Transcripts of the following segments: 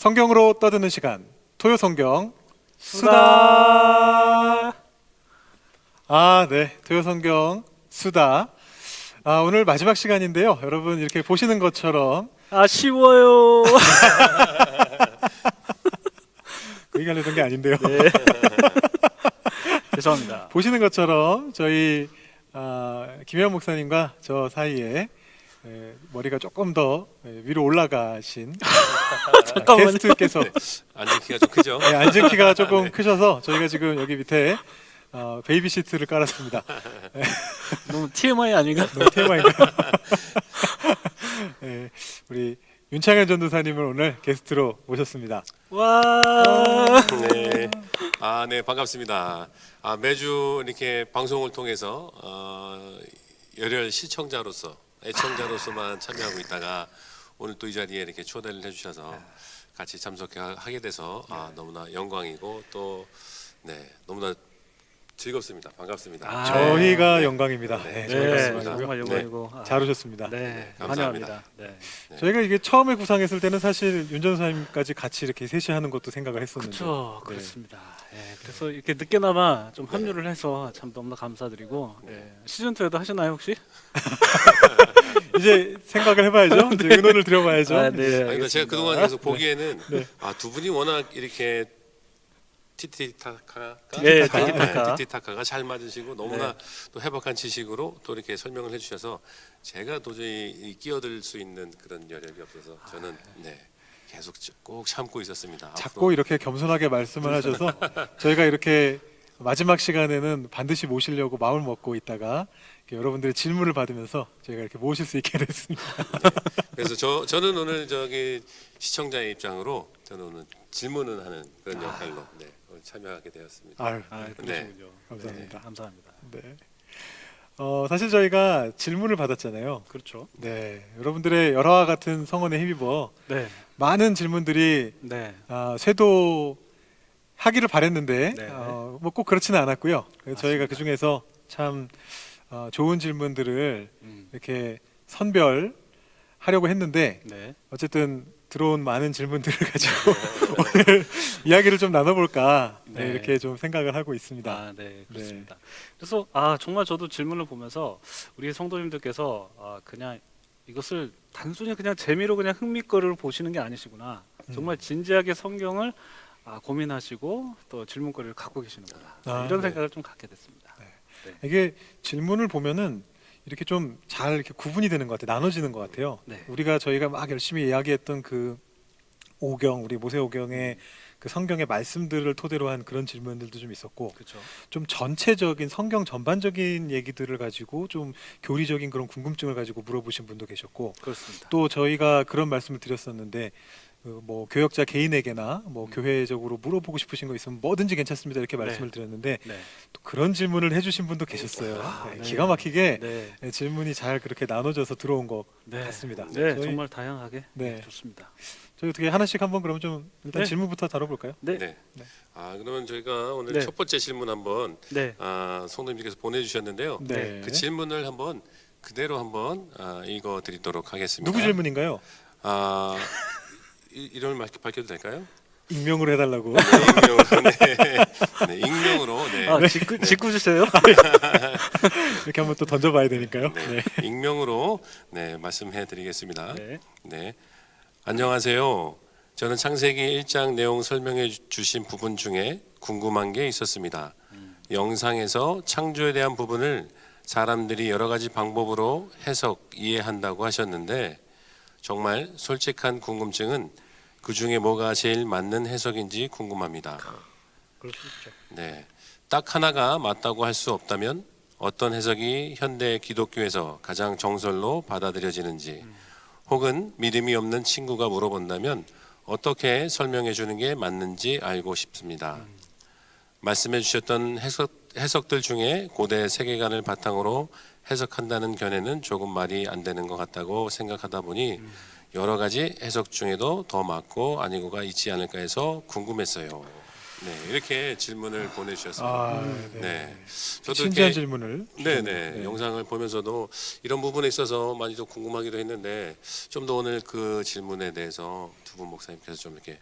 성경으로 떠드는 시간 토요 성경 수다. 네, 토요 성경 수다. 오늘 마지막 시간인데요. 여러분 이렇게 보시는 것처럼 아쉬워요. 그 얘기하려던 게 아닌데요. 네. 죄송합니다. 보시는 것처럼 저희 김혜원 목사님과 저 사이에 머리가 조금 더 위로 올라가신 잠깐만요. 게스트께서 앉은 키가 좀 크죠? 앉은 키가 조금 크셔서 저희가 지금 여기 밑에 베이비 시트를 깔았습니다. 너무 TMI 아닌가? 너무 TMI인가요? 네, 우리 윤창현 전도사님을 오늘 게스트로 모셨습니다. 와. 네. 네, 반갑습니다. 매주 이렇게 방송을 통해서 열혈 시청자로서, 애청자로서만 참여하고 있다가 오늘 또 이 자리에 이렇게 초대를 해주셔서 같이 참석하게 돼서 너무나 영광이고 또 너무나 즐겁습니다. 반갑습니다. 저희가 영광입니다. 네, 네, 저희가 정말 영광이고. 잘 오셨습니다. 네, 감사합니다. 환영합니다. 네. 저희가 이게 처음에 구상했을 때는 사실 윤 전도사님까지 같이 이렇게 셋이 하는 것도 생각을 했었는데 그렇죠, 그렇습니다. 네, 그래서 이렇게 늦게나마 좀 합류를 해서 참 너무나 감사드리고 시즌 2에도 하시나요 혹시? 이제 생각을 해봐야죠. 이제 의논을 드려봐야죠. 네. 그러니까 제가 그동안 계속 보기에는 네. 두 분이 워낙 이렇게 티티타카가 네, 티티타카가 잘 맞으시고 너무나 또 해박한 지식으로 또 이렇게 설명을 해주셔서 제가 도저히 끼어들 수 있는 그런 여력이 없어서 저는 계속 꼭 참고 있었습니다. 자꾸 이렇게 겸손하게 말씀을 하셔서 저희가 이렇게 마지막 시간에는 반드시 모시려고 마음을 먹고 있다가 여러분들의 질문을 받으면서 저희가 이렇게 모실 수 있게 됐습니다. 그래서 저는 오늘 저기 시청자의 입장으로 저는 오늘 질문을 하는 그런 역할로 오늘 참여하게 되었습니다. 아유, 그러시군요. 감사합니다. 네, 감사합니다. 네. 사실 저희가 질문을 받았잖아요. 그렇죠. 네, 여러분들의 열화와 같은 성원에 힘입어 네, 많은 질문들이 네, 쇄도하기를 바랬는데 네. 뭐 꼭 그렇지는 않았고요. 그래서 저희가 그 중에서 참 좋은 질문들을 이렇게 선별하려고 했는데 네. 어쨌든 들어온 많은 질문들을 가지고 오늘 이야기를 좀 나눠볼까 네. 이렇게 좀 생각을 하고 있습니다. 네, 그렇습니다. 그래서 정말 저도 질문을 보면서 우리 성도님들께서 그냥 이것을 단순히 그냥 재미로 그냥 흥미거리를 보시는 게 아니시구나. 정말 진지하게 성경을 고민하시고 또 질문거리를 갖고 계시는구나. 이런 네. 생각을 좀 갖게 됐습니다. 이게 질문을 보면은 이렇게 좀 잘 이렇게 구분이 되는 것 같아요. 나눠지는 것 같아요. 네. 저희가 막 열심히 이야기했던 그 오경, 우리 모세오경의 그 성경의 말씀들을 토대로 한 그런 질문들도 좀 있었고, 그렇죠. 좀 전체적인 성경 전반적인 얘기들을 가지고 좀 교리적인 그런 궁금증을 가지고 물어보신 분도 계셨고, 그렇습니다. 또 저희가 그런 말씀을 드렸었는데 뭐 교역자 개인에게나 뭐 교회적으로 물어보고 싶으신 거 있으면 뭐든지 괜찮습니다 이렇게 말씀을 드렸는데 네. 또 그런 질문을 해주신 분도 계셨어요. 네. 기가 막히게 네. 질문이 잘 그렇게 나눠져서 들어온 것 네. 같습니다. 네, 저희, 정말 다양하게 네. 좋습니다. 저희 어떻게 하나씩 한번 그럼 좀 일단 네. 질문부터 다뤄볼까요? 네. 네. 그러면 저희가 오늘 네. 첫 번째 질문 한번 네. 성도님께서 보내주셨는데요. 네. 그 질문을 한번 그대로 한번 읽어드리도록 하겠습니다. 누구 질문인가요? 이름을 밝혀도 될까요? 익명으로 해달라고. 익명으로. 네. 직구 주세요. 이렇게 한번 또 던져봐야 되니까요. 네. 익명으로 말씀해드리겠습니다. 네. 네. 안녕하세요. 저는 창세기 1장 내용 설명해 주신 부분 중에 궁금한 게 있었습니다. 영상에서 창조에 대한 부분을 사람들이 여러 가지 방법으로 해석, 이해한다고 하셨는데 정말 솔직한 궁금증은 그 중에 뭐가 제일 맞는 해석인지 궁금합니다. 그럴 수 있죠. 네. 딱 하나가 맞다고 할 수 없다면 어떤 해석이 현대 기독교에서 가장 정설로 받아들여지는지 혹은 믿음이 없는 친구가 물어본다면 어떻게 설명해 주는 게 맞는지 알고 싶습니다. 말씀해 주셨던 해석들 중에 고대 세계관을 바탕으로 해석한다는 견해는 조금 말이 안 되는 것 같다고 생각하다 보니 여러 가지 해석 중에도 더 맞고 아니고가 있지 않을까 해서 궁금했어요. 네, 이렇게 질문을 보내주셨습니다. 네. 저도 신기한 이렇게 질문을. 네네 영상을 보면서도 이런 부분에 있어서 많이 좀 궁금하기도 했는데 좀 더 오늘 그 질문에 대해서 두 분 목사님께서 좀 이렇게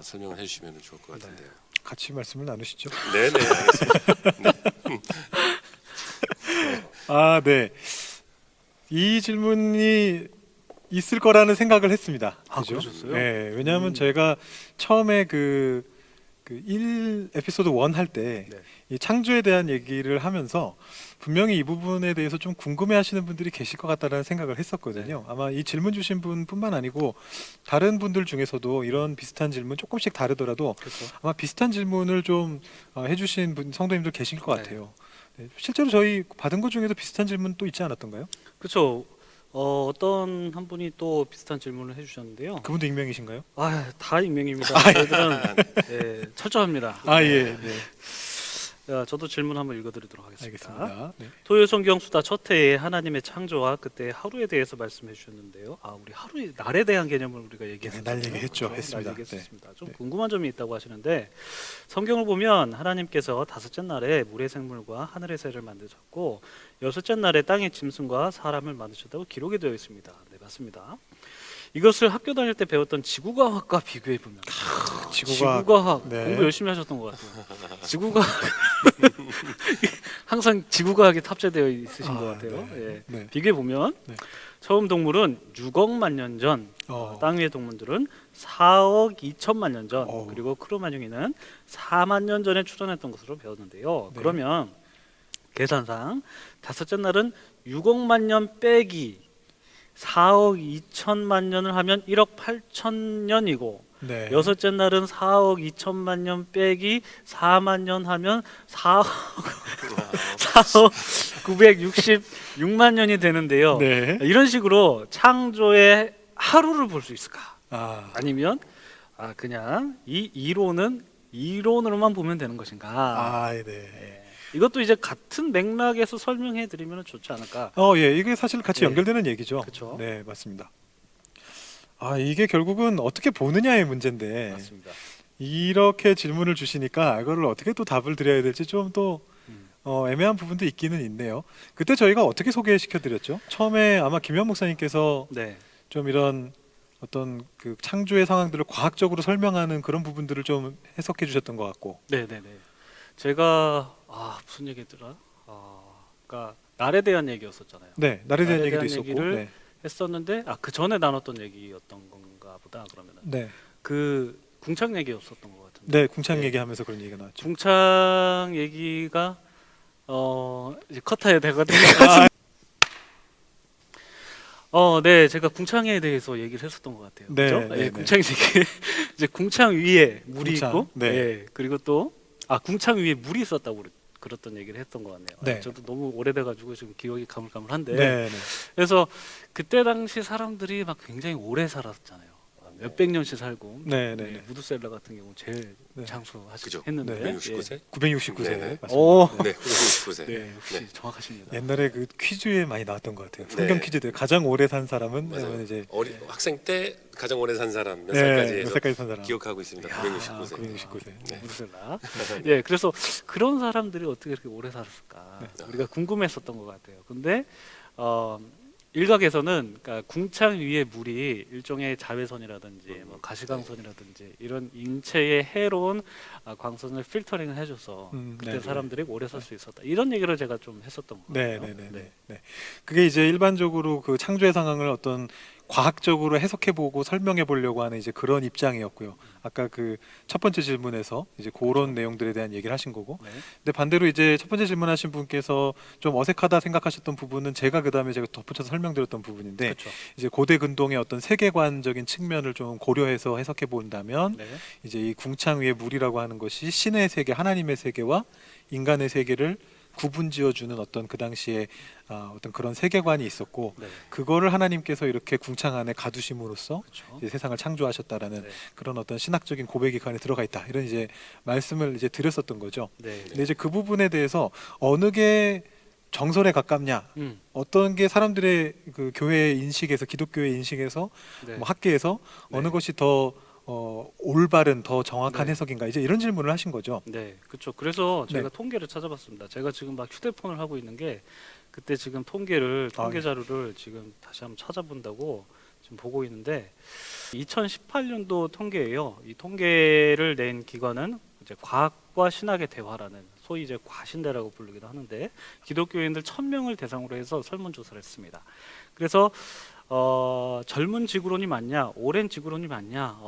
설명을 해주시면 좋을 것 같은데요. 같이 말씀을 나누시죠. 네네 알겠습니다. 아, 네. 이 질문이 있을 거라는 생각을 했습니다. 아, 그죠? 그러셨어요? 네, 왜냐하면 저희가 처음에 그 1 에피소드 1 할 때 네. 이 창조에 대한 얘기를 하면서 분명히 이 부분에 대해서 좀 궁금해하시는 분들이 계실 것 같다라는 생각을 했었거든요. 아마 이 질문 주신 분뿐만 아니고 다른 분들 중에서도 이런 비슷한 질문 조금씩 다르더라도 그렇죠. 아마 비슷한 질문을 좀 해주신 성도님들 계실 것 네. 같아요. 네, 실제로 저희 받은 것 중에도 비슷한 질문 또 있지 않았던가요? 그렇죠. 어떤 한 분이 또 비슷한 질문을 해주셨는데요. 그분도 익명이신가요? 다 익명입니다. 아, 저희들은 철저합니다. 아, 예, 네. 저도 질문 한번 읽어드리도록 하겠습니다. 알겠습니다. 네. 토요 성경수다 첫 회에 하나님의 창조와 그때 하루에 대해서 말씀해 주셨는데요. 우리 하루의 날에 대한 개념을 우리가 얘기했었죠. 날 얘기했죠. 했습니다. 날 얘기했습니다. 좀 네. 궁금한 점이 있다고 하시는데 성경을 보면 하나님께서 다섯째 날에 물의 생물과 하늘의 새를 만드셨고 여섯째 날에 땅의 짐승과 사람을 만드셨다고 기록이 되어 있습니다. 네, 맞습니다. 이것을 학교 다닐 때 배웠던 지구과학과 비교해 보면 지구과학 네. 공부 열심히 하셨던 것 같아요. 지구과학 항상 지구과학이 탑재되어 있으신 것 같아요. 네. 예. 네. 비교해 보면 네. 처음 동물은 6억만 년 전, 땅 위의 동물들은 4억 2천만 년 전, 어우. 그리고 크로마뇽이는 4만 년 전에 출현했던 것으로 배웠는데요. 네. 그러면 계산상 다섯째 날은 6억만 년 빼기 4억 2천만 년을 하면 1억 8천 년이고 네. 여섯째 날은 4억 2천만 년 빼기 4만 년 하면 4억 966만 년이 되는데요. 네. 이런 식으로 창조의 하루를 볼 수 있을까? 아, 아니면 그냥 이 이론으로만 보면 되는 것인가? 아, 네. 이것도 이제 같은 맥락에서 설명해 드리면 좋지 않을까? 예, 이게 사실 같이 네. 연결되는 얘기죠. 그쵸. 네, 맞습니다. 이게 결국은 어떻게 보느냐의 문제인데 맞습니다. 이렇게 질문을 주시니까 이거를 어떻게 또 답을 드려야 될지 좀 또 음. 애매한 부분도 있기는 있네요. 그때 저희가 어떻게 소개시켜 드렸죠? 처음에 아마 김현 목사님께서 네. 좀 이런 어떤 그 창조의 상황들을 과학적으로 설명하는 그런 부분들을 좀 해석해 주셨던 것 같고. 네네네. 제가 무슨 얘기더라? 그러니까 날에 대한 얘기였었잖아요. 네, 날에 대한 날에 얘기도 대한 있었고. 얘기를 네. 했었는데 그 전에 나눴던 얘기였던 건가 보다. 그러면은 네. 그 궁창 얘기였었던 것 같은데. 네, 궁창 네. 얘기하면서 그런 얘기가 나왔죠. 궁창 얘기가 이제 컷해야 되거든요. 네, 제가 궁창에 대해서 얘기를 했었던 것 같아요. 네, 그죠? 네, 네. 궁창 얘기. 이제 궁창 위에 물이 궁창, 있고, 네. 그리고 또 궁창 위에 물이 있었다고 그랬던 얘기를 했던 것 같네요. 네. 저도 너무 오래돼가지고 지금 기억이 가물가물한데. 네, 네. 그래서 그때 당시 사람들이 막 굉장히 오래 살았잖아요. 몇백 년씩 살고. 네, 네, 네. 무드셀라 같은 경우 제일 네. 그죠. 장수했는데. 네. 969세? 969세. 네, 네. 맞습니다. 오. 네, 969세. 네, 역시 네. 정확하십니다. 옛날에 그 퀴즈에 많이 나왔던 것 같아요. 성경 네. 퀴즈들 가장 오래 산 사람은 맞아요. 이제 학생 때 가장 오래 산 사람 몇 살까지 몇 해서 살까지 산 사람. 기억하고 있습니다. 야, 969세. 969세. 네. 무드셀라. 예, 그래서 그런 사람들이 어떻게 그렇게 오래 살았을까? 네. 우리가 궁금했었던 것 같아요. 근데 일각에서는 그러니까 궁창 위에 물이 일종의 자외선이라든지 뭐 가시광선이라든지 이런 인체에 해로운 광선을 필터링을 해줘서 그때 네. 사람들이 오래 살 수 있었다. 이런 얘기를 제가 좀 했었던 것 네, 같아요. 네, 네, 네, 네. 그게 이제 일반적으로 그 창조의 상황을 어떤 과학적으로 해석해보고 설명해 보려고 하는 이제 그런 입장이었고요. 아까 그 첫 번째 질문에서 이제 그런 내용들에 대한 얘기를 하신 거고. 네. 근데 반대로 이제 첫 번째 질문하신 분께서 좀 어색하다 생각하셨던 부분은 제가 그다음에 제가 덧붙여서 설명드렸던 부분인데 그렇죠. 이제 고대 근동의 어떤 세계관적인 측면을 좀 고려해서 해석해 본다면 네. 이제 이 궁창 위의 물이라고 하는 것이 신의 세계, 하나님의 세계와 인간의 세계를 구분지어주는 어떤 그 당시에 어떤 그런 세계관이 있었고 네. 그거를 하나님께서 이렇게 궁창 안에 가두심으로써 그렇죠. 이제 세상을 창조하셨다라는 네. 그런 어떤 신학적인 고백이 그 안에 들어가 있다 이런 이제 말씀을 이제 드렸었던 거죠. 네. 근데 이제 그 부분에 대해서 어느 게 정설에 가깝냐, 어떤 게 사람들의 그 교회 인식에서 기독교의 인식에서 네. 뭐 학계에서 네. 어느 것이 더 올바른 더 정확한 네. 해석인가 이제 이런 질문을 하신 거죠. 네, 그렇죠. 그래서 제가 네. 통계를 찾아봤습니다. 제가 지금 막 휴대폰을 하고 있는 게 그때 지금 통계 자료를 지금 다시 한번 찾아본다고 지금 보고 있는데 2018년도 통계예요. 이 통계를 낸 기관은 이제 과학과 신학의 대화라는 소위 이제 과신대라고 부르기도 하는데 기독교인들 1,000명을 대상으로 해서 설문조사를 했습니다. 그래서 젊은 지구론이 맞냐, 오랜 지구론이 맞냐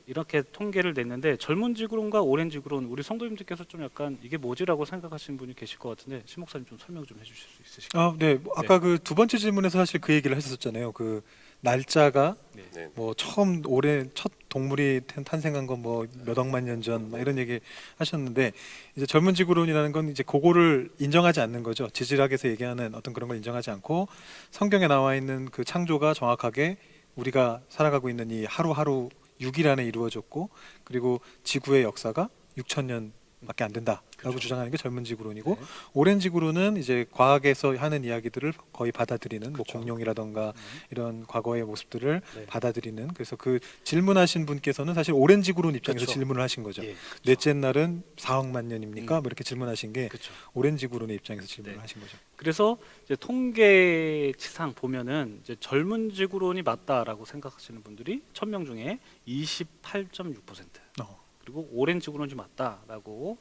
이렇게 통계를 냈는데 젊은 지구론과 오랜 지구론 우리 성도님들께서 좀 약간 이게 뭐지라고 생각하시는 분이 계실 것 같은데 신 목사님 좀 설명 좀 해주실 수 있으실까요? 네. 뭐 아까 그 두 번째 질문에서 사실 그 얘기를 했었잖아요. 그 날짜가 네. 뭐 처음 올해 첫 동물이 탄생한 건 뭐 몇 억만 년 전 이런 얘기 하셨는데 이제 젊은 지구론이라는 건 이제 그거를 인정하지 않는 거죠. 지질학에서 얘기하는 어떤 그런 걸 인정하지 않고 성경에 나와 있는 그 창조가 정확하게 우리가 살아가고 있는 이 하루하루 6일 안에 이루어졌고 그리고 지구의 역사가 6,000년밖에 안 된다라고 그렇죠. 주장하는 게 젊은 지구론이고 네. 오랜 지구론은 이제 과학에서 하는 이야기들을 거의 받아들이는 뭐 그쵸. 공룡이라던가 이런 과거의 모습들을 네. 받아들이는 그래서 그 질문하신 분께서는 사실 오랜 지구론 입장에서 그쵸. 질문을 하신 거죠. 예, 넷째 날은 4억만 년입니까? 음. 뭐 이렇게 질문하신 게 그렇죠. 오랜 지구론의 입장에서 질문을 네. 하신 거죠. 그래서 이제 통계치상 보면은 이제 젊은 지구론이 맞다라고 생각하시는 분들이 1,000명 중에 28.6%. 어. 그리고 오랜 지구론이 맞다라고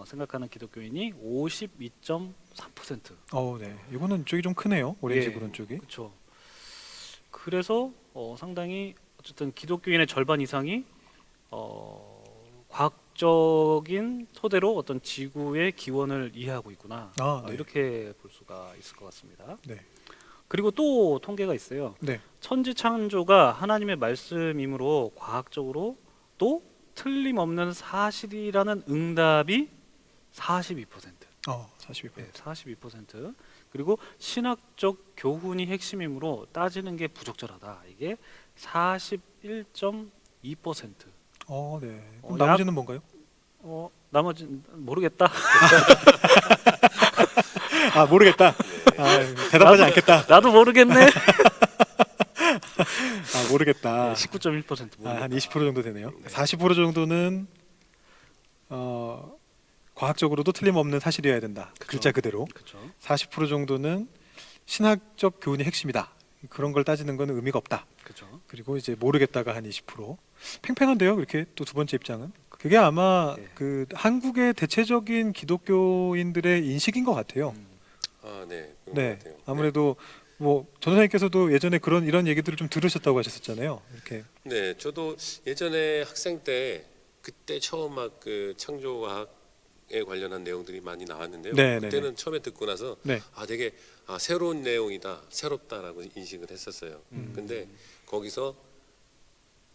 생각하는 기독교인이 52.3%. 네. 이거는 쪽이 좀 크네요. 오랜 예. 지구론 쪽이. 그렇죠. 그래서 상당히 어쨌든 기독교인의 절반 이상이 과학적인 토대로 어떤 지구의 기원을 이해하고 있구나. 네. 이렇게 볼 수가 있을 것 같습니다. 네. 그리고 또 통계가 있어요. 네. 천지 창조가 하나님의 말씀이므로 과학적으로 또 틀림없는 사실이라는 응답이 42%. 42%. 네, 42%. 그리고 신학적 교훈이 핵심이므로 따지는 게 부적절하다. 이게 41.2%. 네. 그럼 약- 나머지는 뭔가요? 나머지는 모르겠다. 모르겠다. 대답하지 않겠다. 나도 모르겠네. 모르겠다. 19.1% 모르겠다. 한 20% 정도 되네요. 40% 정도는 과학적으로도 틀림없는 사실이어야 된다. 그쵸. 글자 그대로. 그렇죠. 40% 정도는 신학적 교훈이 핵심이다. 그런 걸 따지는 건 의미가 없다. 그렇죠. 그리고 이제 모르겠다가 한 20%. 팽팽한데요. 그렇게 또 두 번째 입장은. 그게 아마 네. 그 한국의 대체적인 기독교인들의 인식인 것 같아요. 네. 그런 것 네. 같아요. 아무래도 뭐 전도사님께서도 예전에 이런 얘기들을 좀 들으셨다고 하셨었잖아요. 이렇게. 네, 저도 예전에 학생 때 그때 처음 막 그 창조과학에 관련한 내용들이 많이 나왔는데요. 네, 그때는 네, 처음에 듣고 나서 네. 되게 새로운 내용이다, 새롭다라고 인식을 했었어요. 근데 거기서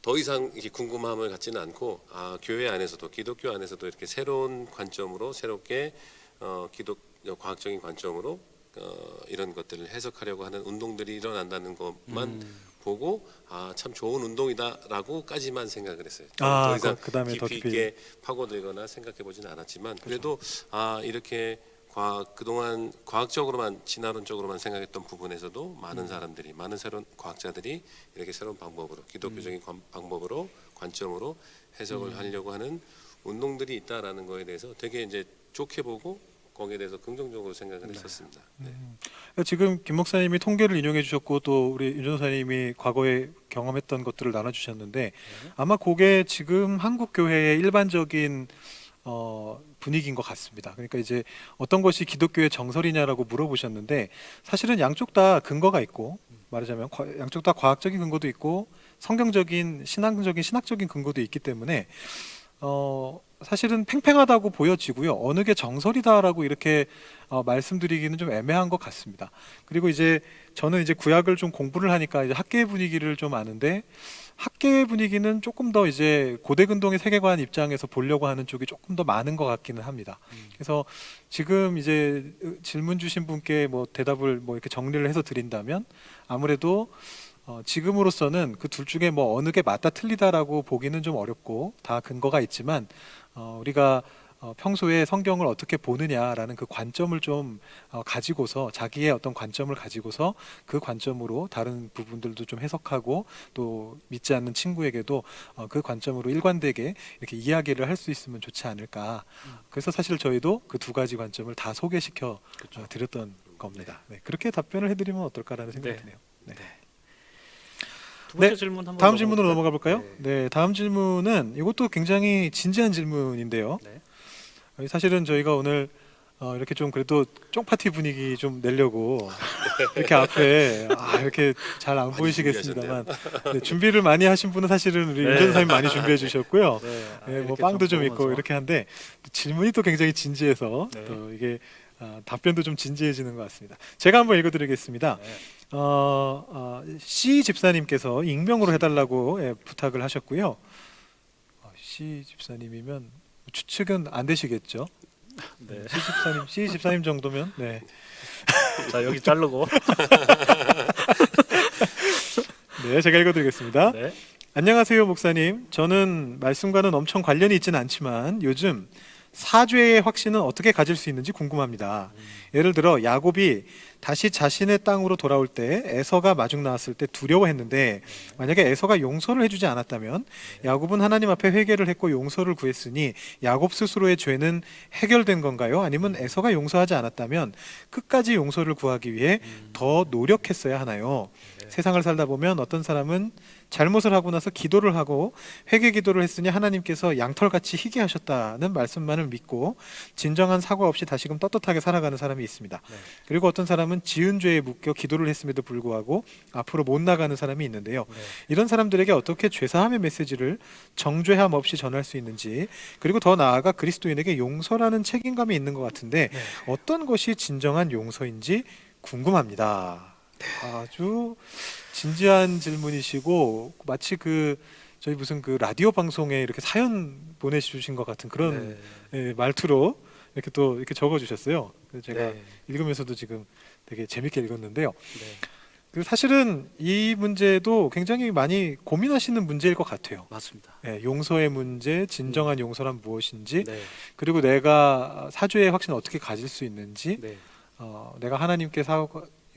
더 이상 이렇게 궁금함을 갖지는 않고 교회 안에서도 기독교 안에서도 이렇게 새로운 관점으로 새롭게 과학적인 관점으로 이런 것들을 해석하려고 하는 운동들이 일어난다는 것만 보고 참 좋은 운동이다라고까지만 생각을 했어요. 더 이상 그다음에 더 깊이 있게 파고들거나 생각해 보지는 않았지만 그래도 이렇게 그동안 과학적으로만 진화론적으로만 생각했던 부분에서도 많은 사람들이 많은 새로운 과학자들이 이렇게 새로운 방법으로 기독교적인 방법으로 관점으로 해석을 하려고 하는 운동들이 있다라는 거에 대해서 되게 이제 좋게 보고 거기에 대해서 긍정적으로 생각을 했었습니다. 네. 지금 김 목사님이 통계를 인용해 주셨고 또 우리 윤 전도사님이 과거에 경험했던 것들을 나눠 주셨는데 아마 그게 지금 한국 교회의 일반적인 분위기인 것 같습니다. 그러니까 이제 어떤 것이 기독교의 정설이냐라고 물어보셨는데 사실은 양쪽 다 근거가 있고 말하자면 양쪽 다 과학적인 근거도 있고 성경적인 신학적인 근거도 있기 때문에 사실은 팽팽하다고 보여지고요. 어느 게 정설이다라고 이렇게 말씀드리기는 좀 애매한 것 같습니다. 그리고 이제 저는 이제 구약을 좀 공부를 하니까 이제 학계의 분위기를 좀 아는데 학계의 분위기는 조금 더 이제 고대 근동의 세계관 입장에서 보려고 하는 쪽이 조금 더 많은 것 같기는 합니다. 그래서 지금 이제 질문 주신 분께 뭐 대답을 뭐 이렇게 정리를 해서 드린다면 아무래도 지금으로서는 그 둘 중에 뭐 어느 게 맞다 틀리다라고 보기는 좀 어렵고 다 근거가 있지만 우리가 평소에 성경을 어떻게 보느냐라는 그 관점을 좀 가지고서 자기의 어떤 관점을 가지고서 그 관점으로 다른 부분들도 좀 해석하고 또 믿지 않는 친구에게도 그 관점으로 일관되게 이렇게 이야기를 할 수 있으면 좋지 않을까. 그래서 사실 저희도 그 두 가지 관점을 다 소개시켜 드렸던 겁니다. 네, 그렇게 답변을 해드리면 어떨까라는 생각이 네. 드네요. 네. 두 번째 네, 질문 한번 다음 질문으로 넘어갈까요? 넘어가 볼까요? 네, 다음 질문은 이것도 굉장히 진지한 질문인데요. 네. 사실은 저희가 오늘 이렇게 좀 그래도 쫑파티 분위기 좀 내려고 이렇게 앞에 이렇게 잘 안 많이 보이시겠습니다만 네, 준비를 많이 하신 분은 사실은 우리 네. 윤전사님 많이 준비해 주셨고요. 네, 네, 뭐 이렇게 빵도 좀 있고 보면서. 이렇게 한데 질문이 또 굉장히 진지해서 네. 또 이게 답변도 좀 진지해지는 것 같습니다. 제가 한번 읽어드리겠습니다. 네. C 집사님께서 익명으로 해달라고 부탁을 하셨고요. C 집사님이면 추측은 안 되시겠죠? 네. C 집사님 정도면 네. 자 여기 자르고. 네, 제가 읽어드리겠습니다. 네. 안녕하세요, 목사님. 저는 말씀과는 엄청 관련이 있지는 않지만 요즘 사죄의 확신은 어떻게 가질 수 있는지 궁금합니다. 예를 들어 야곱이 다시 자신의 땅으로 돌아올 때 에서가 마중 나왔을 때 두려워했는데 만약에 에서가 용서를 해주지 않았다면 야곱은 하나님 앞에 회개를 했고 용서를 구했으니 야곱 스스로의 죄는 해결된 건가요? 아니면 에서가 용서하지 않았다면 끝까지 용서를 구하기 위해 더 노력했어야 하나요? 세상을 살다 보면 어떤 사람은 잘못을 하고 나서 기도를 하고 회개 기도를 했으니 하나님께서 양털같이 희게 하셨다는 말씀만을 믿고 진정한 사과 없이 다시금 떳떳하게 살아가는 사람이 있습니다. 네. 그리고 어떤 사람은 지은 죄에 묶여 기도를 했음에도 불구하고 앞으로 못 나가는 사람이 있는데요. 네. 이런 사람들에게 어떻게 죄사함의 메시지를 정죄함 없이 전할 수 있는지, 그리고 더 나아가 그리스도인에게 용서라는 책임감이 있는 것 같은데 네. 어떤 것이 진정한 용서인지 궁금합니다. 아주 진지한 질문이시고 마치 저희 무슨 라디오 방송에 이렇게 사연 보내주신 것 같은 그런 네. 말투로 이렇게 또 이렇게 적어주셨어요. 그래서 제가 네. 읽으면서도 지금 되게 재밌게 읽었는데요. 네. 그 사실은 이 문제도 굉장히 많이 고민하시는 문제일 것 같아요. 맞습니다. 용서의 문제, 진정한 용서란 무엇인지, 네. 그리고 내가 사죄의 확신을 어떻게 가질 수 있는지, 네. 내가 하나님께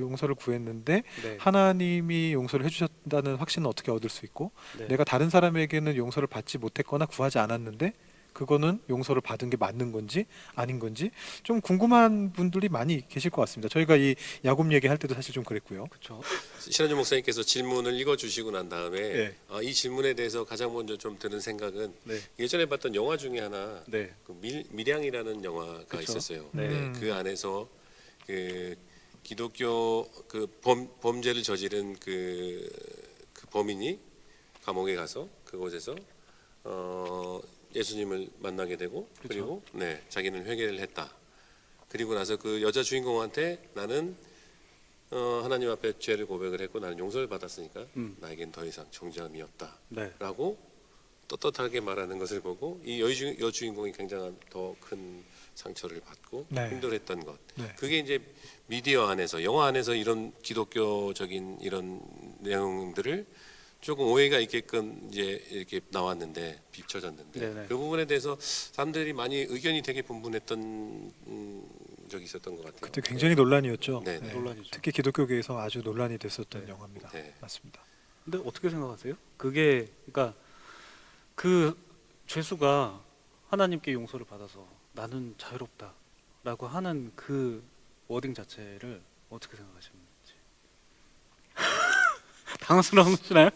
용서를 구했는데 네. 하나님이 용서를 해주셨다는 확신은 어떻게 얻을 수 있고, 네. 내가 다른 사람에게는 용서를 받지 못했거나 구하지 않았는데 그거는 용서를 받은 게 맞는 건지 아닌 건지 좀 궁금한 분들이 많이 계실 것 같습니다. 저희가 이 야곱 얘기할 때도 사실 좀 그랬고요. 그렇죠. 신한준 목사님께서 질문을 읽어주시고 난 다음에 네. 이 질문에 대해서 가장 먼저 좀 드는 생각은 네. 예전에 봤던 영화 중에 하나 네. 밀양이라는 영화가 그쵸? 있었어요. 네. 그 안에서 기독교 범죄를 저지른 그 범인이 감옥에 가서 그곳에서 예수님을 만나게 되고 그리고 자기는 회개를 했다. 그리고 나서 그 여자 주인공한테 나는 하나님 앞에 죄를 고백을 했고 나는 용서를 받았으니까 나에겐 더 이상 정죄함이 없다. 네. 라고 떳떳하게 말하는 것을 보고 이 여주인공이 굉장한 더 큰 상처를 받고 네. 힘들었던 것. 네. 그게 이제 미디어 안에서 영화 안에서 이런 기독교적인 이런 내용들을 조금 오해가 있게끔 이제 이렇게 나왔는데 비춰졌는데 네네. 그 부분에 대해서 사람들이 많이 의견이 되게 분분했던 적이 있었던 것 같아요. 그때 굉장히 논란이었죠. 네, 네. 논란이죠. 특히 기독교계에서 아주 논란이 됐었던 네. 영화입니다. 네. 맞습니다. 근데 어떻게 생각하세요? 그게 그러니까 그 죄수가 하나님께 용서를 받아서 나는 자유롭다라고 하는 그 워딩 자체를 어떻게 생각하시는지 당황스러우시나요?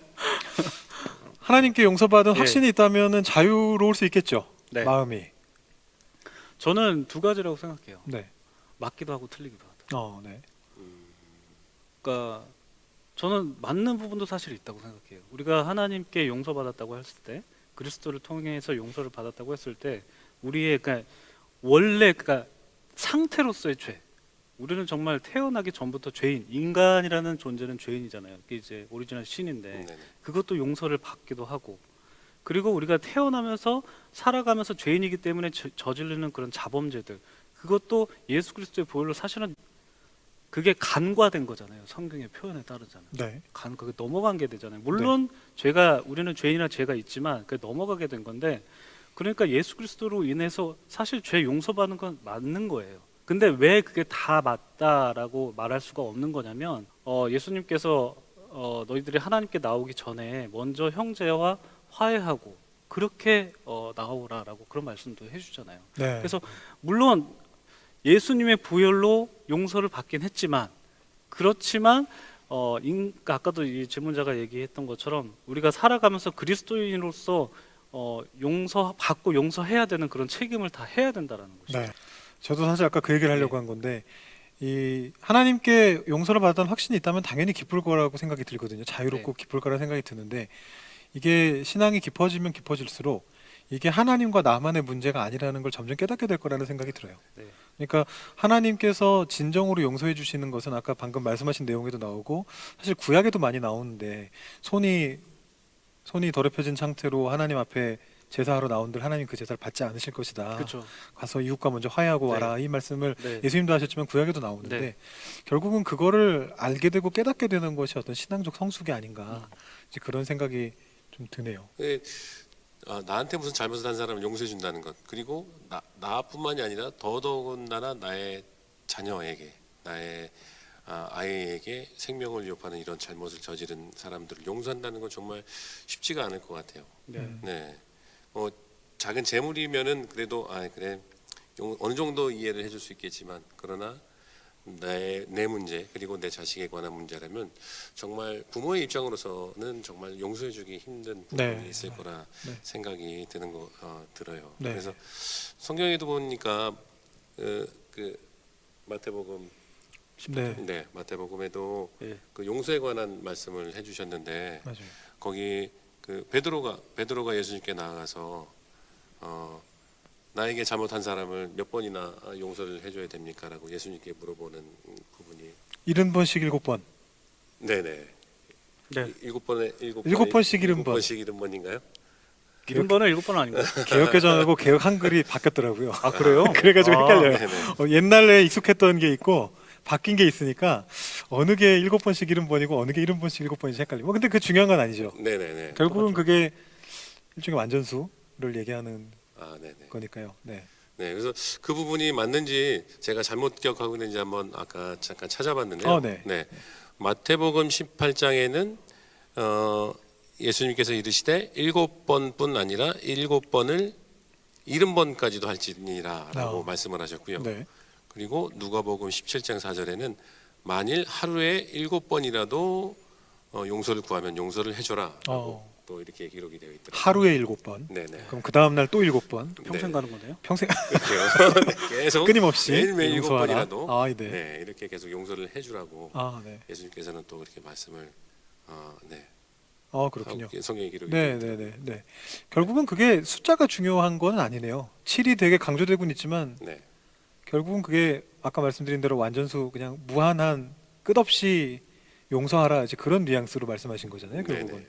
하나님께 용서받은 예. 확신이 있다면은 자유로울 수 있겠죠. 네. 마음이. 저는 두 가지라고 생각해요. 네. 맞기도 하고 틀리기도 하다. 네. 그러니까 저는 맞는 부분도 사실 있다고 생각해요. 우리가 하나님께 용서받았다고 했을 때, 그리스도를 통해서 용서를 받았다고 했을 때, 우리의 그러니까 원래 그러니까 상태로서의 죄. 우리는 정말 태어나기 전부터 죄인, 인간이라는 존재는 죄인이잖아요. 그게 이제 오리지널 신인데 네네. 그것도 용서를 받기도 하고, 그리고 우리가 태어나면서 살아가면서 죄인이기 때문에 저지르는 그런 자범죄들, 그것도 예수 그리스도의 보혈로 사실은 그게 간과된 거잖아요. 성경의 표현에 따르자면 네. 그게 넘어간 게 되잖아요. 물론 우리는 죄인이나 죄가 있지만 그게 넘어가게 된 건데, 그러니까 예수 그리스도로 인해서 사실 죄 용서받는 건 맞는 거예요. 근데 왜 그게 다 맞다라고 말할 수가 없는 거냐면 예수님께서 너희들이 하나님께 나오기 전에 먼저 형제와 화해하고 그렇게 나오라라고 그런 말씀도 해주잖아요. 네. 그래서 물론 예수님의 보혈로 용서를 받긴 했지만, 그렇지만 그러니까 아까도 이 질문자가 얘기했던 것처럼 우리가 살아가면서 그리스도인으로서 용서받고 용서해야 되는 그런 책임을 다 해야 된다라는 것이죠. 네. 저도 사실 아까 그 얘기를 하려고 한 건데 이 하나님께 용서를 받았다는 확신이 있다면 당연히 기쁠 거라고 생각이 들거든요. 자유롭고 기쁠 거라는 생각이 드는데 이게 신앙이 깊어지면 깊어질수록 이게 하나님과 나만의 문제가 아니라는 걸 점점 깨닫게 될 거라는 생각이 들어요. 네. 그러니까 하나님께서 진정으로 용서해 주시는 것은 아까 방금 말씀하신 내용에도 나오고 사실 구약에도 많이 나오는데 손이 더럽혀진 상태로 하나님 앞에 제사하러 나온들 하나님 그 제사를 받지 않으실 것이다. 그렇죠. 가서 이웃과 먼저 화해하고 네. 와라. 이 말씀을 네. 예수님도 하셨지만 구약에도 나오는데 네. 결국은 그거를 알게 되고 깨닫게 되는 것이 어떤 신앙적 성숙이 아닌가 이제 그런 생각이 좀 드네요. 예, 나한테 무슨 잘못을 한 사람을 용서해 준다는 것, 그리고 나뿐만이 아니라 더더군다나 나의 자녀에게, 나의 아이에게 생명을 위협하는 이런 잘못을 저지른 사람들을 용서한다는 건 정말 쉽지가 않을 것 같아요. 네. 네, 작은 재물이면은 그래도 그래 어느 정도 이해를 해줄 수 있겠지만, 그러나 내 문제 그리고 내 자식에 관한 문제라면 정말 부모의 입장으로서는 정말 용서해주기 힘든 부분이 네. 있을 거라 네. 생각이 들어요. 네. 그래서 성경에도 보니까 그 마태복음 네, 마태복음에도 예. 그 용서에 관한 말씀을 해주셨는데 맞아요. 거기 그 베드로가 예수님께 나아가서 나에게 잘못한 사람을 몇 번이나 용서를 해줘야 됩니까라고 예수님께 물어보는 부분이 70번씩 7번. 네네 네. 일곱 번씩 70번. 번씩 70번인가요? 7번은 7번 아닌가요? 개혁개정하고 개혁 한글이 바뀌었더라고요. 아 그래요? 그래가지고 헷갈려요. 네네. 옛날에 익숙했던 게 있고 바뀐 게 있으니까 어느 게 7번씩 70번이고 어느 게 70번씩 7번인지 헷갈리고. 근데 그 중요한 건 아니죠. 네네네. 결국은 그게 일종의 완전수를 얘기하는 네네. 거니까요. 네. 네, 그래서 그 부분이 맞는지 제가 잘못 기억하고 있는지 한번 아까 잠깐 찾아봤는데요. 네. 마태복음 18장에는 예수님께서 이르시되 7번뿐 아니라 7번을 70번까지도 할지니라라고 말씀을 하셨고요. 네. 그리고 누가복음 17장 4절에는 만일 하루에 7번이라도 용서를 구하면 용서를 해줘라라고 또 이렇게 기록이 되어 있더라고요. 하루에 7번. 네네. 그럼 그 다음 날 또 7번. 평생 가는 거네요. 평생 그렇죠. 네, 계속 끊임없이 매일매일 용서하라. 7번이라도 네. 네, 이렇게 계속 용서를 해주라고 네. 예수님께서는 또 이렇게 말씀을 그렇군요. 하고 성경의 기록이 네. 되어 있더라고요. 결국은 그게 숫자가 중요한 건 아니네요. 7이 되게 강조되고는 있지만 네, 결국은 그게 아까 말씀드린 대로 완전수 그냥 무한한 끝없이 용서하라 이제 그런 뉘앙스로 말씀하신 거잖아요. 결국은. 네네.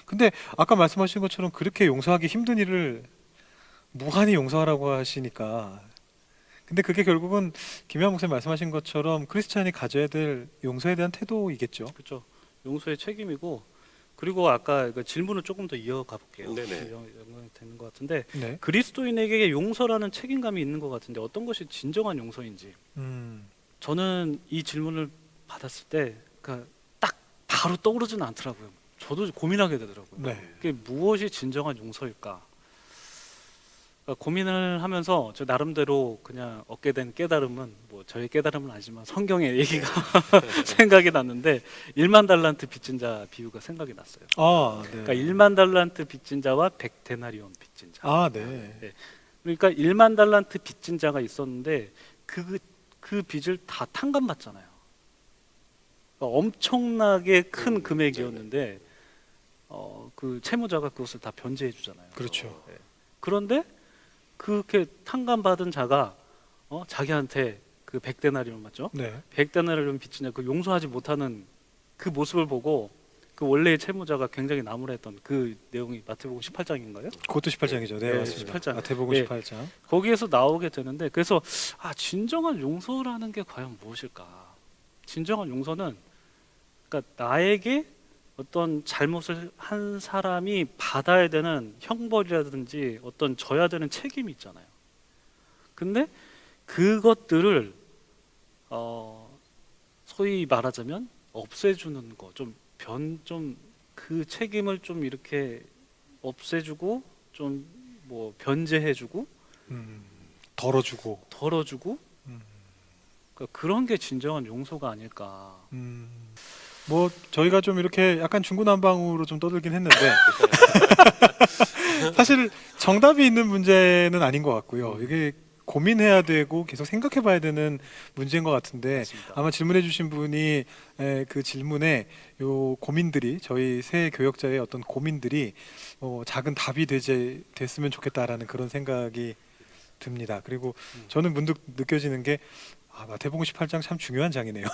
근데 아까 말씀하신 것처럼 그렇게 용서하기 힘든 일을 무한히 용서하라고 하시니까 근데 그게 결국은 김혜환 목사님 말씀하신 것처럼 크리스찬이 가져야 될 용서에 대한 태도이겠죠. 그렇죠. 용서의 책임이고 그리고 아까 그 질문을 조금 더 이어가 볼게요. 네네. 연관이 되는 것 같은데 네. 그리스도인에게 용서라는 책임감이 있는 것 같은데 어떤 것이 진정한 용서인지 저는 이 질문을 받았을 때 그러니까 딱 바로 떠오르지는 않더라고요. 저도 고민하게 되더라고요. 네. 그게 무엇이 진정한 용서일까? 그러니까 고민을 하면서 저 나름대로 그냥 얻게 된 깨달음은 뭐 저의 깨달음은 아니지만 성경의 얘기가 생각이 났는데 1만 달란트 빚진 자 비유가 생각이 났어요. 네. 그러니까 1만 달란트 빚진 자와 100데나리온 빚진 자. 네. 그러니까 1만 달란트 빚진 자가 있었는데 그 빚을 다 탕감받잖아요. 그러니까 엄청나게 큰 금액이었는데 그 채무자가 그것을 다 변제해 주잖아요. 그렇죠. 그런데 그렇게 탕감받은 자가 자기한테 그 100데나리온 맞죠? 네. 100데나리온 빚진 자 그 용서하지 못하는 그 모습을 보고 그 원래의 채무자가 굉장히 나무랬던 그 내용이 마태복음 18장인가요? 그것도 18장이죠. 네, 네, 맞습니다. 18장. 마태복음 네. 18장. 거기에서 나오게 되는데 그래서 진정한 용서라는 게 과연 무엇일까? 진정한 용서는 그러니까 나에게 어떤 잘못을 한 사람이 받아야 되는 형벌이라든지 어떤 져야 되는 책임이 있잖아요. 근데 그것들을 소위 말하자면 없애주는 거, 좀 그 책임을 좀 이렇게 없애주고 좀 뭐 변제해주고 덜어주고. 덜어주고 그러니까 그런 게 진정한 용서가 아닐까. 뭐 저희가 좀 이렇게 약간 중구난방으로 좀 떠들긴 했는데 사실 정답이 있는 문제는 아닌 것 같고요. 이게 고민해야 되고 계속 생각해봐야 되는 문제인 것 같은데 맞습니다. 아마 질문해주신 분이 그 질문에 요 고민들이 저희 새 교역자의 어떤 고민들이 작은 답이 됐으면 좋겠다라는 그런 생각이 듭니다. 그리고 저는 문득 느껴지는 게 마태복음 18장 참 중요한 장이네요.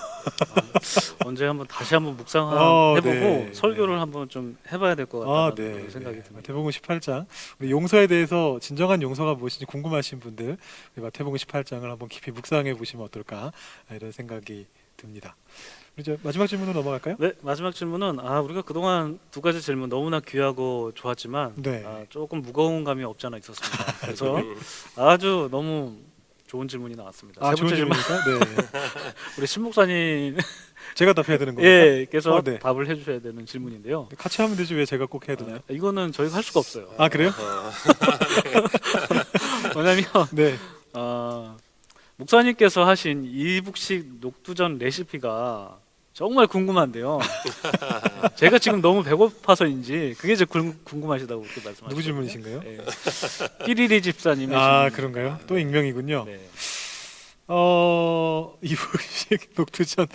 언제 한번 다시 한번 묵상 해보고 네, 설교를 네. 한번 좀 해봐야 될 것 같다는 그런 생각이 듭니다. 마태복음 18장 우리 용서에 대해서 진정한 용서가 무엇인지 궁금하신 분들 우리 마태복음 18장을 한번 깊이 묵상해 보시면 어떨까 이런 생각이 듭니다. 이제 마지막 질문으로 넘어갈까요? 네, 마지막 질문은 우리가 그동안 두 가지 질문 너무나 귀하고 좋았지만 네. 조금 무거운 감이 없지 않아 있었습니다. 그래서 아주 너무 좋은 질문이 나왔습니다. 세 좋은 번째 질문, 질문입니까? 네. 우리 신 목사님 제가 답해야 되는 겁니까? 께서 네. 답을 해주셔야 되는 질문인데요. 같이 하면 되지 왜 제가 꼭 해야 되나요? 이거는 저희가 할 수가 없어요. 그래요? 왜냐하면 네. 목사님께서 하신 이북식 녹두전 레시피가 정말 궁금한데요. 제가 지금 너무 배고파서인지 그게 제일 궁금하시다고 그렇게 말씀하셨어요. 누구 질문이신가요? 네. 끼리리 집사님의 그런가요? 또 익명이군요. 네. 이북식 녹두전.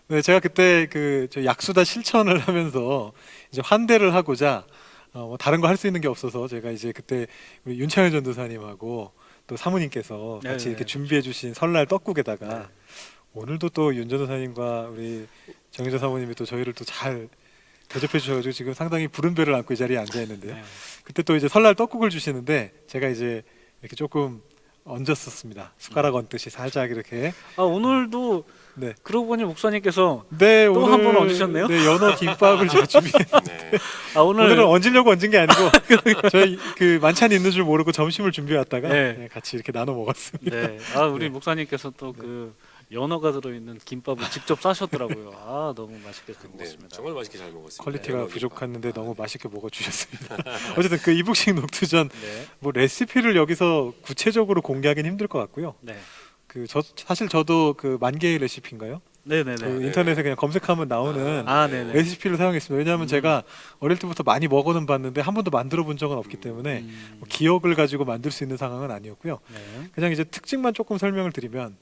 네, 제가 그때 저 약수다 실천을 하면서 이제 환대를 하고자 뭐 다른 거 할 수 있는 게 없어서 제가 이제 그때 우리 윤창현 전도사님하고 또 사모님께서 같이 네, 이렇게 네, 준비해주신 설날 떡국에다가 오늘도 또 윤 전도사님과 우리 정유자 사모님이 또 저희를 또 잘 대접해 주셔가지고 지금 상당히 부른 배를 안고 이 자리에 앉아 있는데요. 네. 그때 또 이제 설날 떡국을 주시는데 제가 이제 이렇게 조금 얹었었습니다. 숟가락 얹듯이 살짝 이렇게. 오늘도 네. 그러고 보니 목사님께서 네, 또 오늘 한 번 얹으셨네요? 네, 연어 김밥을 제가 준비했는데 네. 오늘은 얹으려고 얹은 게 아니고 저희 그 만찬이 있는 줄 모르고 점심을 준비해 왔다가 네. 같이 이렇게 나눠 먹었습니다. 네. 우리 목사님께서 또 그 연어가 들어있는 김밥을 직접 싸셨더라고요. 너무 맛있게 잘 네, 먹었습니다. 정말 맛있게 잘 먹었습니다. 퀄리티가 연어 부족했는데 김밥. 너무 맛있게 먹어 주셨습니다. 어쨌든 그 이북식 녹두전 네. 뭐 레시피를 여기서 구체적으로 공개하기는 힘들 것 같고요. 네. 사실 저도 그 만개의 레시피인가요? 네네네. 그 인터넷에 그냥 검색하면 나오는 네네. 레시피를 사용했습니다. 왜냐하면 제가 어릴 때부터 많이 먹어는 봤는데 한 번도 만들어 본 적은 없기 때문에 뭐 기억을 가지고 만들 수 있는 상황은 아니었고요. 네. 그냥 이제 특징만 조금 설명을 드리면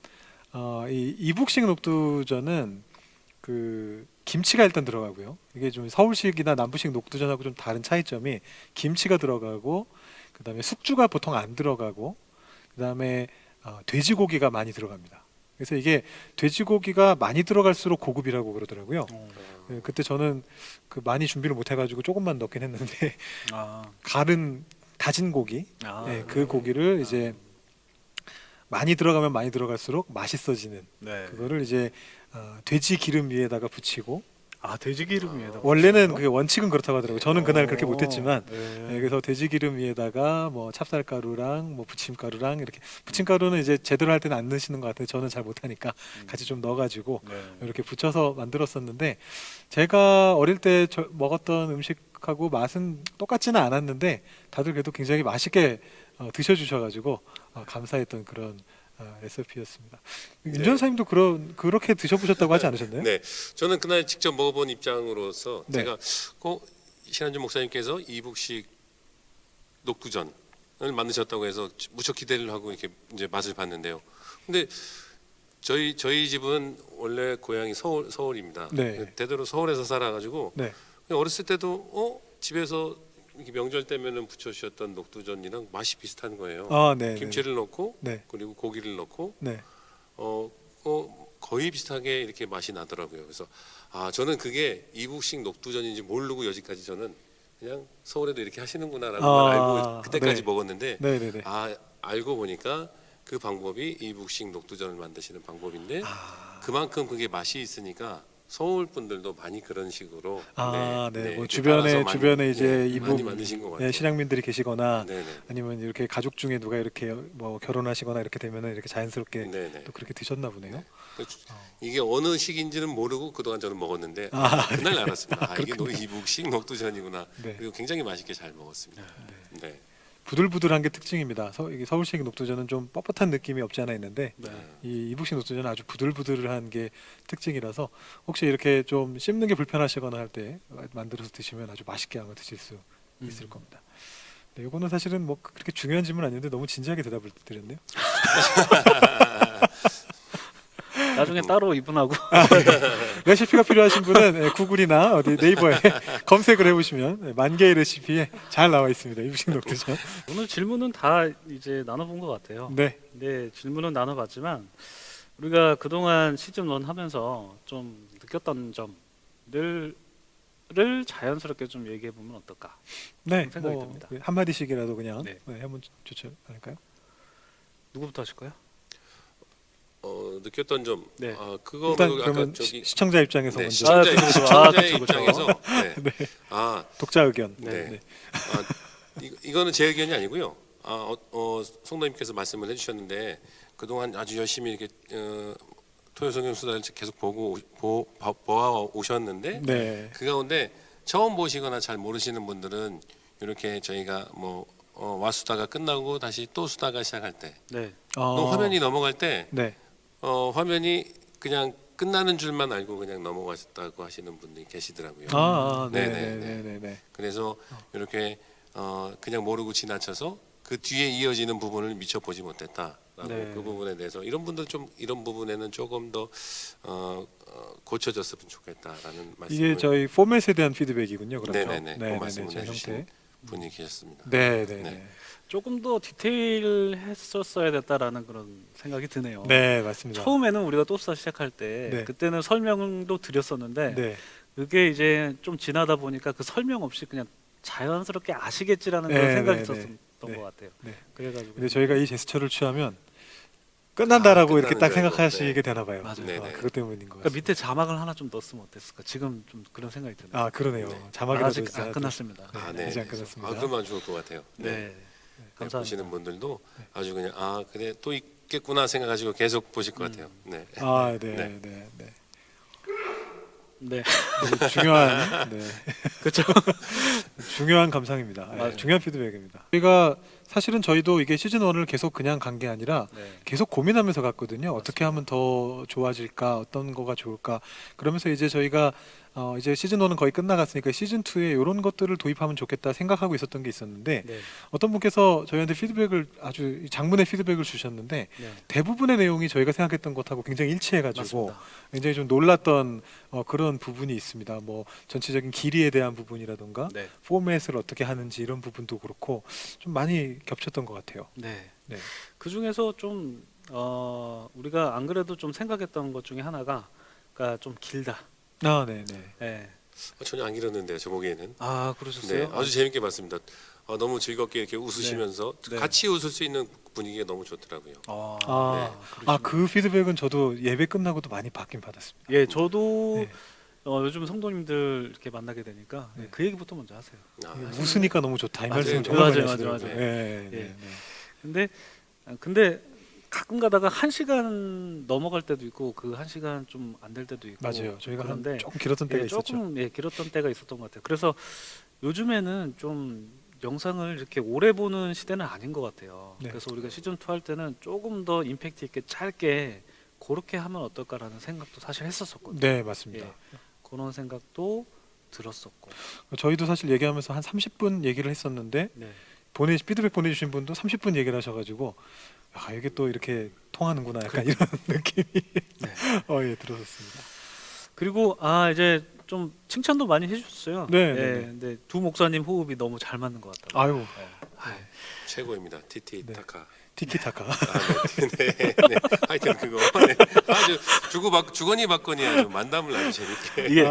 이 이북식 녹두전은 그 김치가 일단 들어가고요. 이게 좀 서울식이나 남부식 녹두전하고 좀 다른 차이점이 김치가 들어가고 그다음에 숙주가 보통 안 들어가고 그다음에 돼지고기가 많이 들어갑니다. 그래서 이게 돼지고기가 많이 들어갈수록 고급이라고 그러더라고요. 네, 그때 저는 그 많이 준비를 못 해가지고 조금만 넣긴 했는데 갈은 다진 고기, 네, 그 고기를 이제 많이 들어가면 많이 들어갈수록 맛있어지는 네. 그거를 이제 돼지 기름 위에다가 붙이고 돼지 기름 위에다. 원래는 그 원칙은 그렇다고 하더라고요. 저는 그날 그렇게 못했지만 네. 그래서 돼지 기름 위에다가 뭐 찹쌀가루랑 뭐 부침가루랑 이렇게 부침가루는 이제 제대로 할 때는 안 넣으시는 것 같아요. 저는 잘 못하니까 같이 좀 넣어가지고 네. 이렇게 붙여서 만들었었는데 제가 어릴 때 먹었던 음식하고 맛은 똑같지는 않았는데 다들 그래도 굉장히 맛있게 드셔주셔가지고 감사했던 그런 레시피였습니다. 윤 전사님도 그렇게 드셔보셨다고 하지 않으셨나요? 네, 저는 그날 직접 먹어본 입장으로서 네. 제가 신한준 목사님께서 이북식 녹두전을 만드셨다고 해서 무척 기대를 하고 이렇게 이제 맛을 봤는데요. 근데 저희 집은 원래 고향이 서울입니다. 네. 대대로 서울에서 살아가지고 네. 어렸을 때도 집에서 이렇게 명절 때면은 부쳐주셨던 녹두전이랑 맛이 비슷한 거예요. 네. 김치를 넣고 네. 그리고 고기를 넣고 네. 거의 비슷하게 이렇게 맛이 나더라고요. 그래서 저는 그게 이북식 녹두전인지 모르고 여지까지 저는 그냥 서울에도 이렇게 하시는구나라는 걸 알고 그때까지 네. 먹었는데 네네네. 알고 보니까 그 방법이 이북식 녹두전을 만드시는 방법인데 그만큼 그게 맛이 있으니까 서울 분들도 많이 그런 식으로 네. 뭐 이렇게 주변에 따라서 이제 많이 이북 만드신 것 같아요. 실향민들이 계시거나 네네. 아니면 이렇게 가족 중에 누가 이렇게 뭐 결혼하시거나 이렇게 되면은 이렇게 자연스럽게 네네. 또 그렇게 드셨나 보네요. 이게 어느 식인지는 모르고 그동안 저는 먹었는데 그날 알았습니다. 이게 이북식 녹두전이구나. 네. 그리고 굉장히 맛있게 잘 먹었습니다. 네. 부들부들한 게 특징입니다. 이게 서울식 녹두전은 좀 뻣뻣한 느낌이 없지 않아 있는데 네. 이 이북식 녹두전은 아주 부들부들한 게 특징이라서 혹시 이렇게 좀 씹는 게 불편하시거나 할 때 만들어서 드시면 아주 맛있게 아마 드실 수 있을 겁니다. 네, 이거는 사실은 뭐 그렇게 중요한 질문 아닌데 너무 진지하게 대답을 드렸네요. 나중에 따로 이분하고 레시피가 필요하신 분은 구글이나 어디 네이버에 검색을 해보시면 만 개의 레시피에 잘 나와 있습니다. 이북식 녹두전. 오늘 질문은 다 이제 나눠본 것 같아요. 네, 네, 질문은 나눠봤지만 우리가 그동안 시즌 1 하면서 좀 느꼈던 점들을 자연스럽게 좀 얘기해 보면 어떨까? 네, 생각이 뭐 듭니다. 한 마디씩이라도 그냥 네. 해보면 좋지 않을까요? 누구부터 하실까요? 느꼈던 점. 네. 그거 일단 말고 그러면 아까 저기 시청자 입장에서 네, 먼저 시청자의, 그쵸, 그쵸. 시청자의 그쵸, 그쵸. 입장에서 네. 네. 아, 독자 의견. 네. 이거는 제 의견이 아니고요. 송도님께서 말씀을 해주셨는데 그동안 아주 열심히 이렇게 토요성경 수다를 계속 보아 오셨는데 네. 그 가운데 처음 보시거나 잘 모르시는 분들은 이렇게 저희가 뭐 와수다가 끝나고 다시 또 수다가 시작할 때 네. 화면이 넘어갈 때 네. 화면이 그냥 끝나는 줄만 알고 그냥 넘어가셨다고 하시는 분들이 계시더라고요. 네, 네네네. 네, 네, 네. 그래서 이렇게 그냥 모르고 지나쳐서 그 뒤에 이어지는 부분을 미처 보지 못했다라고 네. 그 부분에 대해서 이런 분들 좀 이런 부분에는 조금 더 고쳐졌으면 좋겠다라는 말씀을 이게 저희 포맷에 대한 피드백이군요. 그렇죠? 네네네. 그 말씀을 제 해주신 형태. 분이 계셨습니다. 네, 네, 네. 네. 조금 더 디테일했었어야 됐다라는 그런 생각이 드네요. 네, 맞습니다. 처음에는 우리가 또스타 시작할 때 네. 그때는 설명도 드렸었는데 네. 그게 이제 좀 지나다 보니까 그 설명 없이 그냥 자연스럽게 아시겠지라는 네, 그런 생각이 네, 있었던 네. 것 같아요. 네. 그래가지고 근데 저희가 이 제스처를 취하면 끝난다라고 이렇게 끝나는 딱 줄 알고. 생각하시게 네. 되나 봐요. 맞아요. 네, 네. 그것 때문인 것 그러니까 같습니다. 밑에 자막을 하나 좀 넣었으면 어땠을까? 지금 좀 그런 생각이 드네요. 아, 그러네요. 네. 자막이라도 아직 진짜 안 끝났습니다. 네, 아직 안 끝났습니다. 그러면 좋을 것 같아요. 네, 네. 감사합니다. 보시는 분들도 아주 그냥 그래 또 있겠구나 생각하시고 계속 보실 것 같아요. 네. 아, 네, 네. 네, 네. 네, 중요한 네. 그렇죠. 중요한 감상입니다. 네, 맞아요. 중요한 피드백입니다. 저희가 사실은 저희도 이게 시즌 1을 계속 그냥 간 게 아니라 네. 계속 고민하면서 갔거든요. 어떻게 하면 더 좋아질까, 어떤 거가 좋을까. 그러면서 이제 저희가 이제 시즌 1은 거의 끝나갔으니까 시즌 2에 이런 것들을 도입하면 좋겠다 생각하고 있었던 게 있었는데 네. 어떤 분께서 저희한테 피드백을 아주 장문의 피드백을 주셨는데 네. 대부분의 내용이 저희가 생각했던 것하고 굉장히 일치해가지고 맞습니다. 굉장히 좀 놀랐던 그런 부분이 있습니다. 뭐 전체적인 길이에 대한 부분이라던가 네. 포맷을 어떻게 하는지 이런 부분도 그렇고 좀 많이 겹쳤던 것 같아요. 네. 네. 그 중에서 좀 우리가 안 그래도 좀 생각했던 것 중에 하나가 그러니까 좀 길다. 아, 네, 네. 네. 전혀 안 길었는데요. 저 보기에는. 아 네, 그러셨어요? 아주 재밌게 봤습니다. 너무 즐겁게 이렇게 웃으시면서 네. 같이 웃을 수 있는 분위기가 너무 좋더라고요. 그 피드백은 저도 예배 끝나고도 많이 받긴 받았습니다. 예, 저도 네. 요즘 성도님들 이렇게 만나게 되니까 네. 그 얘기부터 먼저 하세요. 웃으니까 너무 좋다 이 맞아요. 말씀 정말 많이 맞아요, 하시더라고요. 맞아요. 네, 예. 네, 네. 근데 가끔 가다가 1시간 넘어갈 때도 있고 그 1시간 좀 안 될 때도 있고 맞아요. 저희가 한 그런데 조금 길었던 때가 예, 있었죠. 조금 길었던 때가 있었던 것 같아요. 그래서 요즘에는 좀 영상을 이렇게 오래 보는 시대는 아닌 것 같아요. 네. 그래서 우리가 시즌 2 할 때는 조금 더 임팩트 있게 짧게 그렇게 하면 어떨까라는 생각도 사실 했었었거든요. 네, 맞습니다. 예, 그런 생각도 들었었고. 저희도 사실 얘기하면서 한 30분 얘기를 했었는데 네. 피드백 보내주신 분도 30분 얘기를 하셔가지고 이게 또 이렇게 통하는구나 약간 그러니까. 이런 느낌이 네. 예, 들었었습니다. 그리고 이제 좀 칭찬도 많이 해주셨어요. 네, 네, 네. 근데 두 목사님 호흡이 너무 잘 맞는 것 같다고. 아유, 최고입니다. 티티 네. 타카. 티키타카. 네, 네. 하여튼 그거 네. 아주 주거니 받거니 아주 만담을 아주 재밌게 이게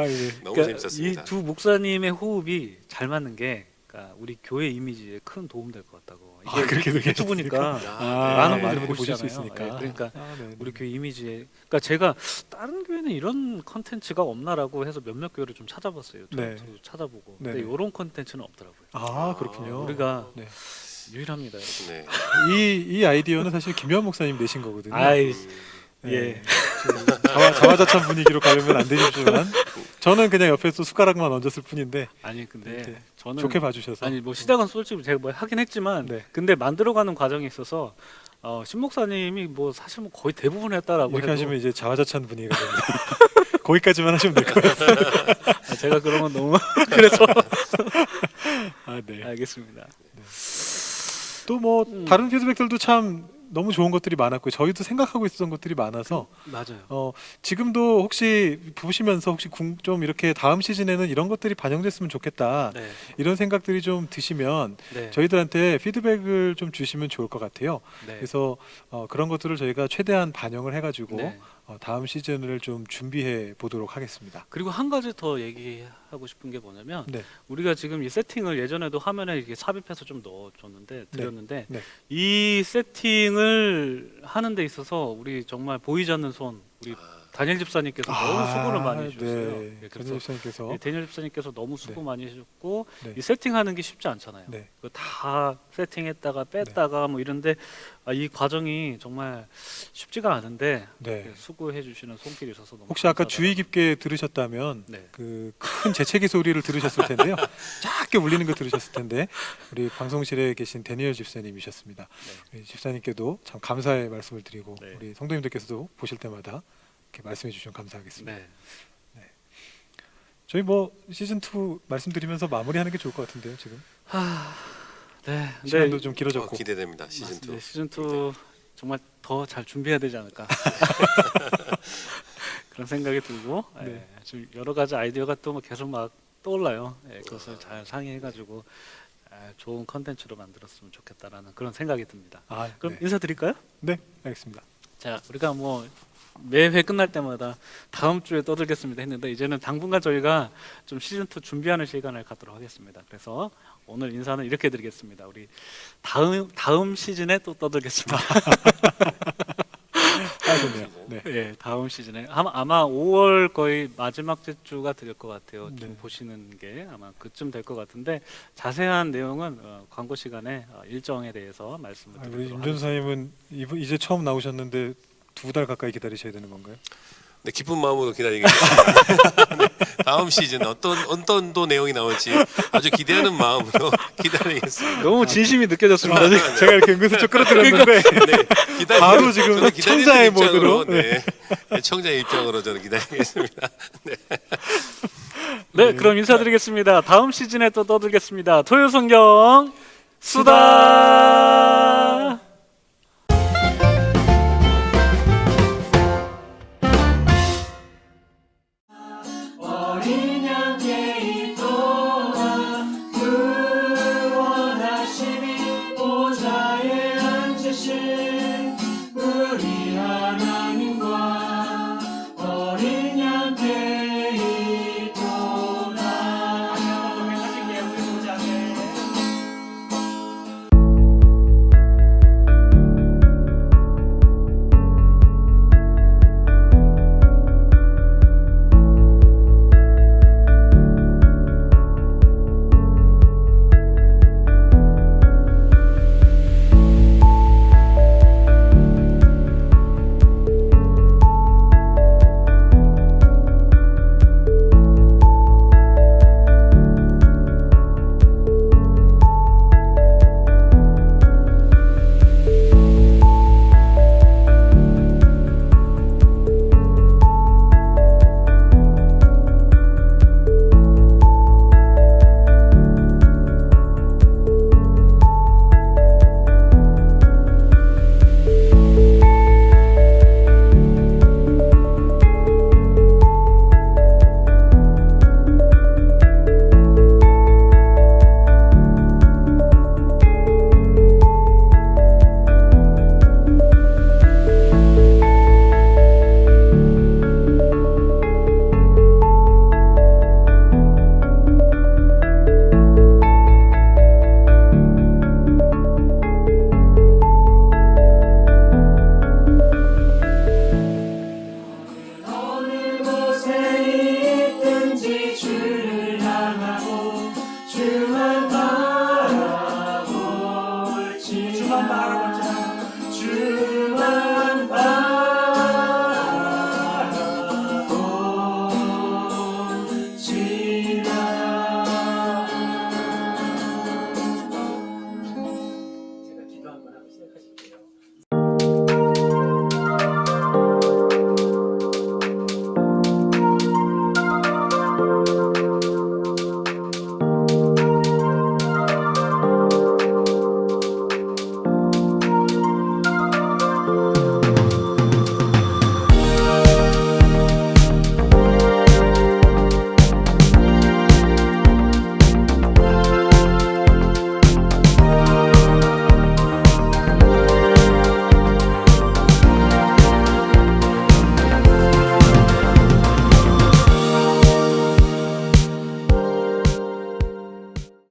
너무 그러니까 재밌었습니다. 이 두 목사님의 호흡이 잘 맞는 게 그러니까 우리 교회 이미지에 큰 도움 될 것 같다고. 이게 그렇게 유튜브니까 아, 많은 분들이 보실 수 보시잖아요. 있으니까. 예, 그러니까 네, 우리 교회 이미지에 그러니까 제가 다른 교회는 이런 컨텐츠가 없나라고 해서 몇몇 교회를 좀 찾아봤어요. 네. 저도 찾아보고. 네, 근데 네. 이런 컨텐츠는 없더라고요. 그렇군요. 우리가 네. 유일합니다. 여러분. 네. 이 아이디어는 사실 김현 목사님 내신 거거든요. 아이 예. 자화자찬 분위기로 가려면 안 되지만 저는 그냥 옆에서 숟가락만 얹었을 뿐인데 아니 근데 네. 저는 좋게 봐주셔서 아니 뭐 시작은 솔직히 제가 뭐 하긴 했지만 네. 근데 만들어가는 과정에 있어서 신 목사님이 뭐 사실 뭐 거의 대부분 했다라고 이렇게 해도 하시면 이제 자화자찬 분위기가 됩니다. 거기까지만 하시면 될 것 같아요. 제가 그런 건 너무 그래서 아, 네. 알겠습니다. 또 뭐 다른 피드백들도 참 너무 좋은 것들이 많았고요. 저희도 생각하고 있었던 것들이 많아서 맞아요. 지금도 혹시 보시면서 혹시 좀 이렇게 다음 시즌에는 이런 것들이 반영됐으면 좋겠다. 네. 이런 생각들이 좀 드시면 네. 저희들한테 피드백을 좀 주시면 좋을 것 같아요. 네. 그래서 그런 것들을 저희가 최대한 반영을 해가지고 네. 다음 시즌을 좀 준비해 보도록 하겠습니다. 그리고 한 가지 더 얘기하고 싶은 게 뭐냐면 네. 우리가 지금 이 세팅을 예전에도 화면에 이렇게 삽입해서 좀 넣어줬는데 드렸는데 네. 이 세팅을 하는 데 있어서 우리 정말 보이지 않는 손 우리 다니엘 집사님께서 너무 수고를 많이 해주셨어요. 네. 예, 전일 집사님께서 다니엘 집사님께서 너무 수고 네. 많이 해주셨고 네. 이 세팅하는 게 쉽지 않잖아요. 네. 그거 다 세팅했다가 뺐다가 뭐 이런데 이 과정이 정말 쉽지가 않은데 네. 수고해 주시는 손길이 있어서 너무 혹시 아까 감사하다고. 주의 깊게 들으셨다면 네. 그 큰 재채기 소리를 들으셨을 텐데요. 작게 울리는 거 들으셨을 텐데 우리 방송실에 계신 데니엘 집사님이셨습니다. 우리 집사님께도 참 감사의 말씀을 드리고 네. 우리 성도님들께서도 보실 때마다 이렇게 말씀해 주시면 감사하겠습니다. 네. 저희 뭐 시즌 2 말씀드리면서 마무리하는 게 좋을 것 같은데요. 지금 네. 시간도 좀 길어졌고 기대됩니다. 시즌 2. 네, 시즌 2 정말 더 잘 준비해야 되지 않을까 그런 생각이 들고 네. 지금 여러 가지 아이디어가 또 계속 막 떠올라요. 그것을 잘 상의해가지고 좋은 컨텐츠로 만들었으면 좋겠다라는 그런 생각이 듭니다. 그럼 네. 인사드릴까요? 네, 알겠습니다. 자, 우리가 뭐 매회 끝날 때마다 다음 주에 떠들겠습니다 했는데 이제는 당분간 저희가 좀 시즌 2 준비하는 시간을 갖도록 하겠습니다. 그래서 오늘 인사는 이렇게 드리겠습니다. 우리 다음 시즌에 또 떠들겠습니다. 좋네요. 네. 예, 다음 시즌에 아마 5월 거의 마지막 주가 될 것 같아요. 좀 네. 보시는 게 아마 그쯤 될 것 같은데 자세한 내용은 광고 시간에 일정에 대해서 말씀을 우리 드리도록 임 전사님은 이제 처음 나오셨는데 2달 가까이 기다리셔야 되는 건가요? 네, 기쁜 마음으로 기다리겠습니다. 네, 다음 시즌 어떤 또 내용이 나올지 아주 기대하는 마음으로 기다리겠습니다. 너무 진심이 느껴졌습니다. 네. 제가 이렇게 은근슬쩍 끌어들였는데 네, 바로 지금 저는 기다리는 청자의 입장으로, 모드로. 네, 청자의 입장으로 저는 기다리겠습니다. 네, 그럼 인사드리겠습니다. 다음 시즌에 또 떠들겠습니다. 토요성경 수다.